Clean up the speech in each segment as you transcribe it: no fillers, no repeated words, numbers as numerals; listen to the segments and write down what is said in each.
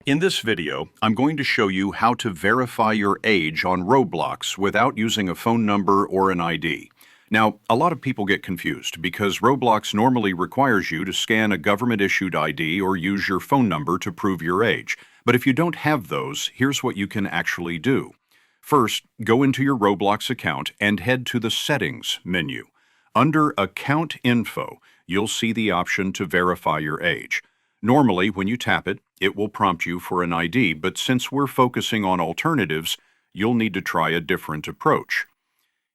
In this video, I'm going to show you how to verify your age on Roblox without using a phone number or an ID. Now, a lot of people get confused because Roblox normally requires you to scan a government-issued ID or use your phone number to prove your age. But if you don't have those, here's what you can actually do. First, go into your Roblox account and head to the Settings menu. Under Account Info, you'll see the option to verify your age. Normally, when you tap it, it will prompt you for an ID, but since we're focusing on alternatives, you'll need to try a different approach.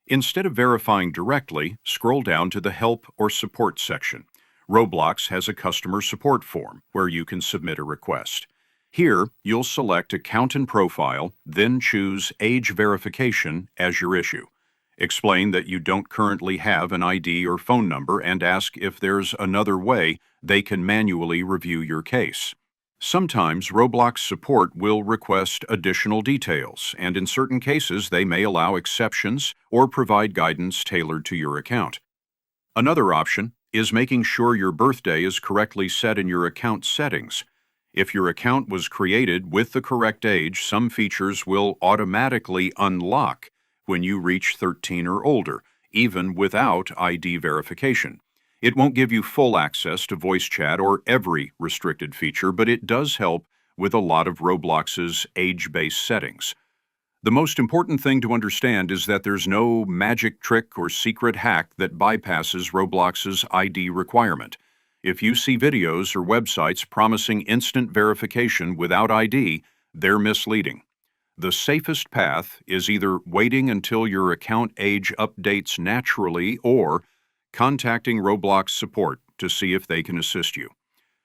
Instead of verifying directly, scroll down to the Help or Support section. Roblox has a customer support form where you can submit a request. Here, you'll select Account and Profile, then choose Age Verification as your issue. Explain that you don't currently have an ID or phone number and ask if there's another way they can manually review your case. Sometimes Roblox support will request additional details, and in certain cases they may allow exceptions or provide guidance tailored to your account. Another option is making sure your birthday is correctly set in your account settings. If your account was created with the correct age, some features will automatically unlock when you reach 13 or older, even without ID verification. It won't give you full access to voice chat or every restricted feature, but it does help with a lot of Roblox's age-based settings. The most important thing to understand is that there's no magic trick or secret hack that bypasses Roblox's ID requirement. If you see videos or websites promising instant verification without ID, they're misleading. The safest path is either waiting until your account age updates naturally or contacting Roblox support to see if they can assist you.